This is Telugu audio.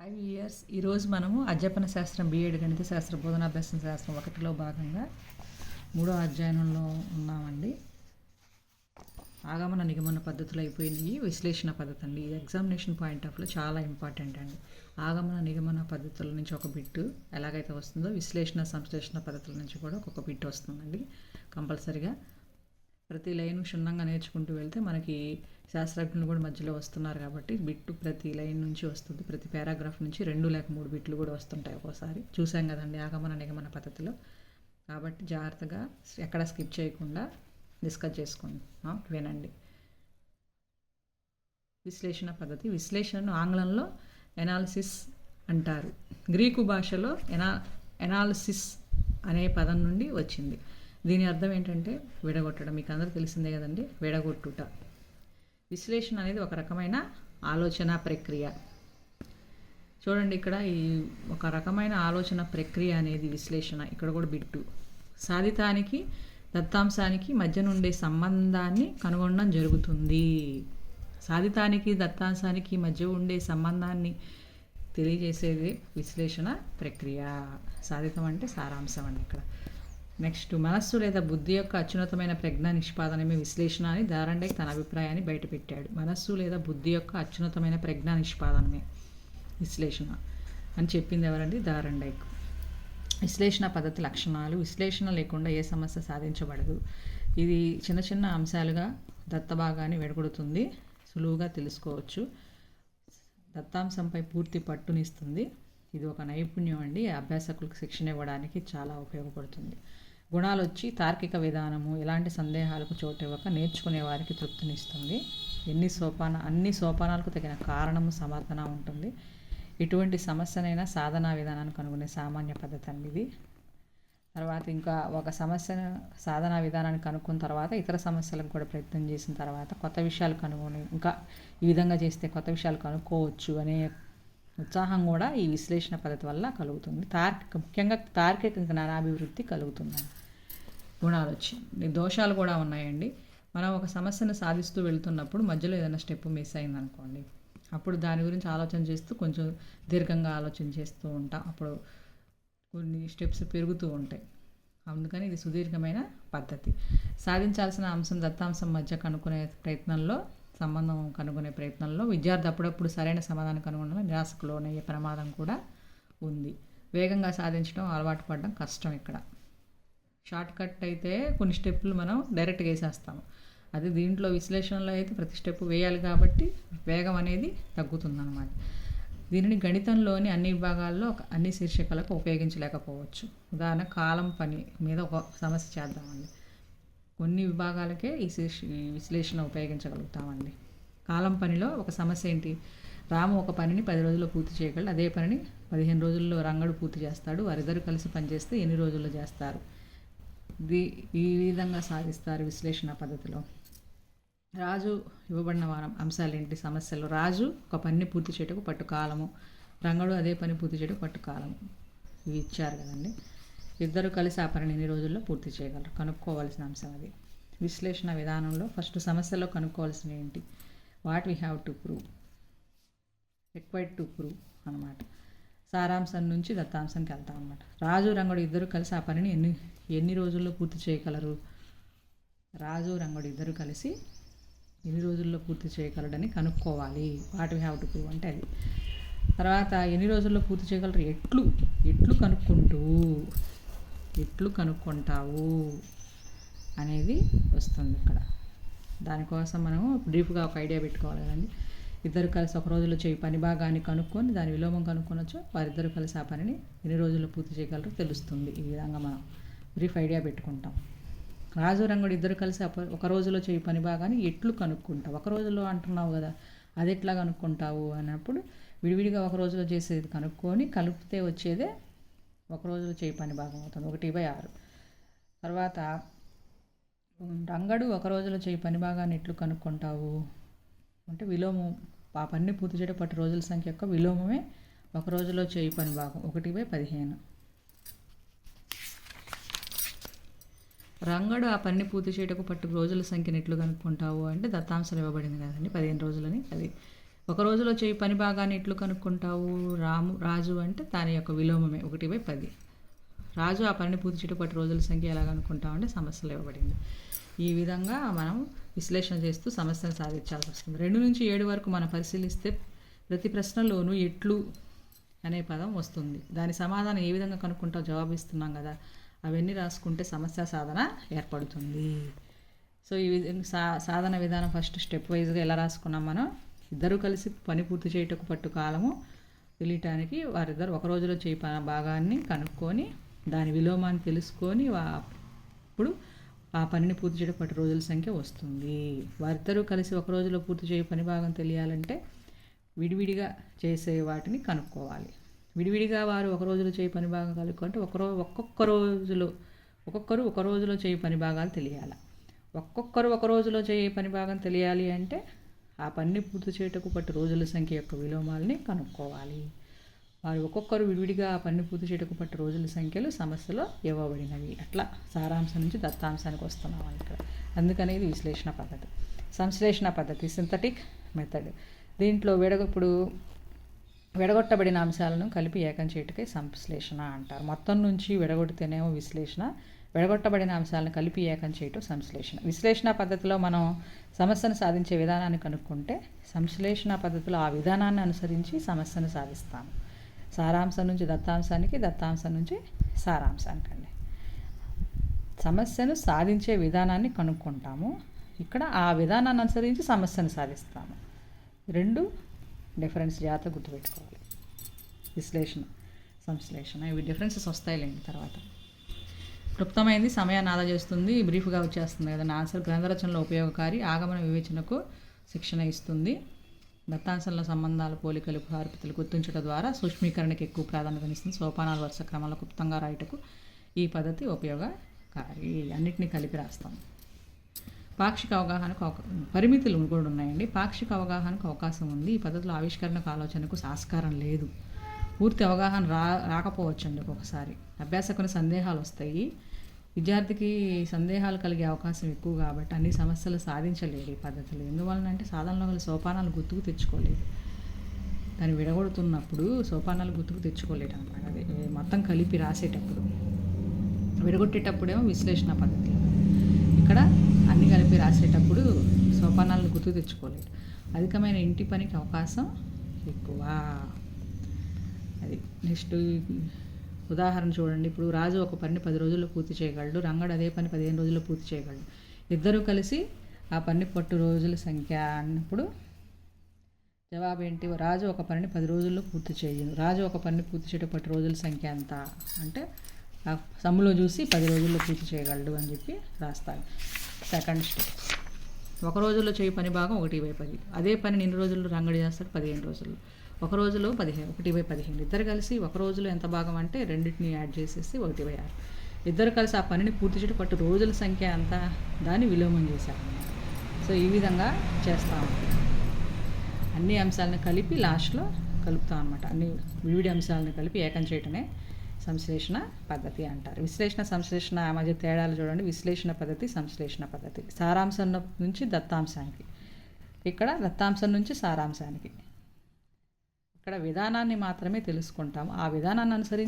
5 ఇయర్స్ ఈరోజు మనము అధ్యాపన శాస్త్రం బీఎడ్ గణిత శాస్త్ర బోధనాభ్యాసం శాస్త్రం 1లో భాగంగా 3వ అధ్యాయంలో ఉన్నామండి. ఆగమన నిగమన పద్ధతులు అయిపోయినాయి. విశ్లేషణ పద్ధతి అండి, ఈ ఎగ్జామినేషన్ పాయింట్ ఆఫ్ లో చాలా ఇంపార్టెంట్ అండి. ఆగమన నిగమన పద్ధతుల నుంచి ఒక బిట్టు ఎలాగైతే వస్తుందో విశ్లేషణ సంశ్లేషణ పద్ధతుల నుంచి కూడా ఒక్కొక్క బిట్ వస్తుందండి. కంపల్సరిగా ప్రతి లైన్ క్షుణ్ణంగా నేర్చుకుంటూ వెళ్తే మనకి శాస్త్రజ్ఞులు కూడా మధ్యలో వస్తున్నారు కాబట్టి బిట్టు ప్రతి లైన్ నుంచి వస్తుంది. ప్రతి పారాగ్రాఫ్ నుంచి 2 లేక 3 బిట్లు కూడా వస్తుంటాయి ఒక్కోసారి. చూసాం కదండి ఆగమన నిగమన పద్ధతిలో. కాబట్టి జాగ్రత్తగా ఎక్కడ స్కిప్ చేయకుండా డిస్కస్ చేసుకోండి, వినండి. విశ్లేషణ పద్ధతి. విశ్లేషణను ఆంగ్లంలో ఎనాలిసిస్ అంటారు. గ్రీకు భాషలో ఎనాలిసిస్ అనే పదం నుండి వచ్చింది. దీని అర్థం ఏంటంటే విడగొట్టడం. మీకు అందరూ తెలిసిందే కదండి, విడగొట్టుట. విశ్లేషణ అనేది ఒక రకమైన ఆలోచన ప్రక్రియ. చూడండి, ఇక్కడ ఈ ఒక రకమైన ఆలోచన ప్రక్రియ అనేది విశ్లేషణ. ఇక్కడ కూడా బిట్టు. సాధితానికి దత్తాంశానికి మధ్య నుండే సంబంధాన్ని కనుగొనడం జరుగుతుంది. సాధితానికి దత్తాంశానికి మధ్య ఉండే సంబంధాన్ని తెలియజేసేది విశ్లేషణ ప్రక్రియ. సాధితం అంటే సారాంశం అండి ఇక్కడ. నెక్స్ట్, మనస్సు లేదా బుద్ధి యొక్క అత్యున్నతమైన ప్రజ్ఞా నిష్పాదనమే విశ్లేషణ అని దారండైక్ తన అభిప్రాయాన్ని బయటపెట్టాడు. మనస్సు లేదా బుద్ధి యొక్క అత్యున్నతమైన ప్రజ్ఞా నిష్పాదనమే విశ్లేషణ అని చెప్పింది ఎవరండి? దారండైక్. విశ్లేషణ పద్ధతి లక్షణాలు. విశ్లేషణ లేకుండా ఏ సమస్య సాధించబడదు. ఇది చిన్న చిన్న అంశాలుగా దత్తభాగాన్ని విడగొడుతుంది, సులువుగా తెలుసుకోవచ్చు. దత్తాంశంపై పూర్తి పట్టునిస్తుంది. ఇది ఒక నైపుణ్యం అండి. అభ్యాసకులకు శిక్షణ ఇవ్వడానికి చాలా ఉపయోగపడుతుంది. గుణాలు వచ్చి తార్కిక విధానము, ఎలాంటి సందేహాలకు చోటు ఇవ్వక నేర్చుకునే వారికి తృప్తినిస్తుంది. అన్ని సోపానాలకు తగిన కారణము సమర్థన ఉంటుంది. ఎటువంటి సమస్యనైనా సాధనా విధానాన్ని కనుగొనే సామాన్య పద్ధతి అండి ఇది. తర్వాత ఇంకా ఒక సమస్యను సాధనా విధానాన్ని కనుక్కున్న తర్వాత ఇతర సమస్యలకు కూడా ప్రయత్నం చేసిన తర్వాత కొత్త విషయాలు కనుగొని ఇంకా ఈ విధంగా చేస్తే కొత్త విషయాలు కనుక్కోవచ్చు అనే ఉత్సాహం కూడా ఈ విశ్లేషణ పద్ధతి వల్ల కలుగుతుంది. ముఖ్యంగా తార్కిక జ్ఞానాభివృద్ధి కలుగుతుంది. గుణాలు వచ్చి దోషాలు కూడా ఉన్నాయండి. మనం ఒక సమస్యను సాధిస్తూ వెళ్తున్నప్పుడు మధ్యలో ఏదైనా స్టెప్ మిస్ అయిందనుకోండి, అప్పుడు దాని గురించి ఆలోచన చేస్తూ కొంచెం దీర్ఘంగా ఆలోచన చేస్తూ ఉంటాం. అప్పుడు కొన్ని స్టెప్స్ పెరుగుతూ ఉంటాయి. అందుకని ఇది సుదీర్ఘమైన పద్ధతి. సాధించాల్సిన అంశం దత్తాంశం మధ్య సంబంధం కనుగొనే ప్రయత్నంలో విద్యార్థి అప్పుడప్పుడు సరైన సమాధానం కనుగొనడంలో నిరాశకు లోనయ్యే ప్రమాదం కూడా ఉంది. వేగంగా సాధించడం అలవాటు పడడం కష్టం. ఇక్కడ షార్ట్ కట్ అయితే కొన్ని స్టెప్పులు మనం డైరెక్ట్గా వేసేస్తాము. అది దీంట్లో విశ్లేషణలో అయితే ప్రతి స్టెప్ వేయాలి కాబట్టి వేగం అనేది తగ్గుతుందన్నమాట. దీనిని గణితంలోని అన్ని విభాగాల్లో అన్ని శీర్షికలకు ఉపయోగించలేకపోవచ్చు. ఉదాహరణ, కాలం పని మీద ఒక సమస్య చేద్దామండి. కొన్ని విభాగాలకే ఈ విశ్లేషణ ఉపయోగించగలుగుతామండి. కాలం పనిలో ఒక సమస్య ఏంటి? రాము ఒక పనిని 10 రోజుల్లో పూర్తి చేయగలడు. అదే పనిని 15 రోజుల్లో రంగడు పూర్తి చేస్తాడు. వారిద్దరు కలిసి పనిచేస్తే ఎన్ని రోజుల్లో చేస్తారు? ఈ విధంగా సాధిస్తారు విశ్లేషణ పద్ధతిలో. రాజు ఇవ్వబడిన అంశాలు ఏంటి సమస్యలు? రాజు ఒక పనిని పూర్తి చేయటకు పట్టుకాలము, రంగడు అదే పని పూర్తి చేయటకు పట్టుకాలము. ఇవి ఇచ్చారు కదండి. ఇద్దరు కలిసి ఆ పనిని ఎన్ని రోజుల్లో పూర్తి చేయగలరు? కనుక్కోవాల్సిన అంశం అది. విశ్లేషణ విధానంలో ఫస్ట్ సమస్యలో కనుక్కోవాల్సిన ఏంటి? What we have to prove, required to prove అన్నమాట. సారాంశం నుంచి దత్తాంశానికి వెళ్తాం అన్నమాట. రాజు రంగడు ఇద్దరు కలిసి ఆ పనిని ఎన్ని రోజుల్లో పూర్తి చేయగలరు? రాజు రంగడు ఇద్దరు కలిసి ఎన్ని రోజుల్లో పూర్తి చేయగలడని కనుక్కోవాలి. What we have to prove అంటే అది. తర్వాత ఎన్ని రోజుల్లో పూర్తి చేయగలరు? ఎట్లు కనుక్కుంటావు అనేది వస్తుంది ఇక్కడ. దానికోసం మనము బ్రీఫ్గా ఒక ఐడియా పెట్టుకోవాలి కదండి. ఇద్దరు కలిసి ఒక రోజులో చేయి పని భాగాన్ని కనుక్కొని దాని విలోమం కనుక్కొనొచ్చు. వారిద్దరు కలిసి ఆ పనిని ఎన్ని రోజుల్లో పూర్తి చేయగలరో తెలుస్తుంది. ఈ విధంగా మనం బ్రీఫ్ ఐడియా పెట్టుకుంటాం. రాజు రంగుడు ఇద్దరు కలిసి ఒక రోజులో చేయి పని భాగాన్ని ఎట్లు కనుక్కుంటావు? ఒక రోజులో అంటున్నావు కదా, అది ఎట్లా కనుక్కుంటావు అన్నప్పుడు విడివిడిగా ఒక రోజులో చేసేది కనుక్కొని కలిపితే వచ్చేదే ఒక రోజులో చేయి పని భాగం అవుతుంది, 1/6. తర్వాత రంగడు ఒక రోజులో చేయి పని భాగాన్ని ఎట్లు కనుక్కుంటావు అంటే విలోమం. ఆ పనిని పూర్తి చేయడం పట్టు రోజుల సంఖ్య యొక్క విలోమమే ఒక రోజులో చేయి పని భాగం, 1/15. రంగడు ఆ పనిని పూర్తి చేయటకు పట్టు రోజుల సంఖ్యను ఎట్లు కనుక్కుంటావు అంటే దత్తాంశాలు ఇవ్వబడింది కదండి, 15 రోజులని. అది ఒక రోజులో చేయి పని భాగాన్ని ఎట్లు కనుక్కుంటావు? రాజు అంటే దాని యొక్క విలోమమే 1/10. రాజు ఆ పనిని పూర్తి చేయటం రోజుల సంఖ్య ఎలా కనుక్కుంటామంటే సమస్యలు ఇవ్వబడింది. ఈ విధంగా మనం విశ్లేషణ చేస్తూ సమస్యను సాధించాల్సి వస్తుంది. 2 నుంచి 7 వరకు మనం పరిశీలిస్తే ప్రతి ప్రశ్నలోనూ ఎట్లు అనే పదం వస్తుంది. దాని సమాధానం ఏ విధంగా కనుక్కుంటావు? జవాబు ఇస్తున్నాం కదా, అవన్నీ రాసుకుంటే సమస్య సాధన ఏర్పడుతుంది. సో ఈ విధంగా సాధన విధానం ఫస్ట్ స్టెప్ వైజ్గా ఎలా రాసుకున్నాం మనం? ఇద్దరు కలిసి పని పూర్తి చేయటకు పట్టు కాలము తెలియటానికి వారిద్దరు ఒక రోజులో చేయి భాగాన్ని కనుక్కొని దాని విలోమాన్ని తెలుసుకొని అప్పుడు ఆ పనిని పూర్తి చేయడం పట్టు రోజుల సంఖ్య వస్తుంది. వారిద్దరూ కలిసి ఒక రోజులో పూర్తి చేయ పని భాగం తెలియాలంటే విడివిడిగా చేసే వాటిని కనుక్కోవాలి. విడివిడిగా వారు ఒక రోజులో చేయి పని భాగం కనుక్కుంటే ఒక్కొక్కరు ఒక రోజులో చేయి పని భాగాలు తెలియాలి. ఒక్కొక్కరు ఒక రోజులో చేయి పని భాగం తెలియాలి అంటే ఆ పనిని పూర్తి చేయటకు పట్టు రోజుల సంఖ్య యొక్క విలోమాలని కనుక్కోవాలి. వారు ఒక్కొక్కరు విడివిడిగా ఆ పనిని పూర్తి చేయటకు పట్టు రోజుల సంఖ్యలు సమస్యలో ఇవ్వబడినవి. అట్లా సారాంశం నుంచి దత్తాంశానికి వస్తున్నాం ఇక్కడ. అందుకని ఇది విశ్లేషణ పద్ధతి. సంశ్లేషణ పద్ధతి సింథటిక్ మెథడ్. దీంట్లో విడగొట్టబడిన అంశాలను కలిపి ఏకం చేయటకే సంశ్లేషణ అంటారు. మొత్తం నుంచి విడగొడితేనేమో విశ్లేషణ, విడగొట్టబడిన అంశాలను కలిపి ఏకం చేయటం సంశ్లేషణ. విశ్లేషణ పద్ధతిలో మనం సమస్యను సాధించే విధానాన్ని కనుక్కుంటే సంశ్లేషణ పద్ధతిలో ఆ విధానాన్ని అనుసరించి సమస్యను సాధిస్తాము. సారాంశం నుంచి దత్తాంశానికి, దత్తాంశం నుంచి సారాంశానికి అండి. సమస్యను సాధించే విధానాన్ని కనుక్కుంటాము. ఇక్కడ ఆ విధానాన్ని అనుసరించి సమస్యను సాధిస్తాము. 2 డిఫరెన్స్ జాగ్రత్తగా గుర్తుపెట్టుకోవాలి. విశ్లేషణ, సంశ్లేషణ ఇవి డిఫరెన్సెస్ వస్తాయిలేండి తర్వాత. క్లుప్తమైంది, సమయాన్ని ఆదా చేస్తుంది, బ్రీఫ్గా వచ్చేస్తుంది కదా ఆన్సర్. గ్రంథరచనలో ఉపయోగకారి, ఆగమన వివేచనకు శిక్షణ ఇస్తుంది. దత్తాంశంలో సంబంధాల పోలికలు, సారూప్యతలు గుర్తించడం ద్వారా సూక్ష్మీకరణకి ఎక్కువ ప్రాధాన్యతనిస్తుంది. సోపానాలు వరుస క్రమంలో క్లుప్తంగా రాయటకు ఈ పద్ధతి ఉపయోగకారి. అన్నిటినీ కలిపి రాస్తాం. పాక్షిక అవగాహనకు పరిమితులు కూడా ఉన్నాయండి. పాక్షిక అవగాహనకు అవకాశం ఉంది. ఈ పద్ధతిలో ఆవిష్కరణకు, ఆలోచనకు ఆస్కారం లేదు. పూర్తి అవగాహన రాకపోవచ్చండి. ఒక్కొక్కసారి అభ్యాసకుని సందేహాలు వస్తాయి. విద్యార్థికి సందేహాలు కలిగే అవకాశం ఎక్కువ కాబట్టి అన్ని సమస్యలు సాధించలేడు ఈ పద్ధతిలో. ఎందువలనంటే సాధనలో గల సోపానాలు గుర్తుకు తెచ్చుకోలేదు. దాన్ని విడగొడుతున్నప్పుడు సోపానాలు గుర్తుకు తెచ్చుకోలేడు అనమాట. అదే మొత్తం కలిపి రాసేటప్పుడు. విడగొట్టేటప్పుడేమో విశ్లేషణ పద్ధతి. ఇక్కడ అన్ని కలిపి రాసేటప్పుడు సోపానాలను గుర్తుకు తెచ్చుకోలేడు. అధికమైన ఇంటి పనికి అవకాశం ఎక్కువ. అది నెక్స్ట్ ఉదాహరణ చూడండి. ఇప్పుడు రాజు ఒక పనిని 10 రోజుల్లో పూర్తి చేయగలడు. రంగడు అదే పని 15 రోజుల్లో పూర్తి చేయగలడు. ఇద్దరూ కలిసి ఆ పని పట్టు రోజుల సంఖ్య అన్నప్పుడు జవాబు ఏంటి? రాజు ఒక పనిని 10 రోజుల్లో పూర్తి చేయను. రాజు ఒక పనిని పూర్తి చేయడం పట్టు రోజుల సంఖ్య ఎంత అంటే ఆ సమ్ములో చూసి 10 రోజుల్లో పూర్తి చేయగలడు అని చెప్పి రాస్తారు. సెకండ్ స్టెప్, ఒక రోజుల్లో చేయి పని భాగం 1/10. అదే పని ఎన్ని రోజుల్లో రంగడి చేస్తాడు? 15 రోజుల్లో. ఒక రోజులో 1/15. ఇద్దరు కలిసి ఒక రోజులో ఎంత భాగం అంటే రెండింటిని యాడ్ చేసేసి 1/6. ఇద్దరు కలిసి ఆ పనిని పూర్తి చేయడం పట్టు రోజుల సంఖ్య అంత దాన్ని విలోమం చేశారు. సో ఈ విధంగా చేస్తాము. అన్ని అంశాలను కలిపి లాస్ట్లో కలుపుతాం అనమాట. అన్ని వివిధ అంశాలను కలిపి ఏకం చేయటమే సంశ్లేషణ పద్ధతి అంటారు. విశ్లేషణ, సంశ్లేషణ మధ్య తేడాలు చూడండి. విశ్లేషణ పద్ధతి, సంశ్లేషణ పద్ధతి. సారాంశం నుంచి దత్తాంశానికి, ఇక్కడ దత్తాంశం నుంచి సారాంశానికి. ఇక్కడ విధానాన్ని మాత్రమే తెలుసుకుంటాము. ఆ విధానాన్ని అనుసరించి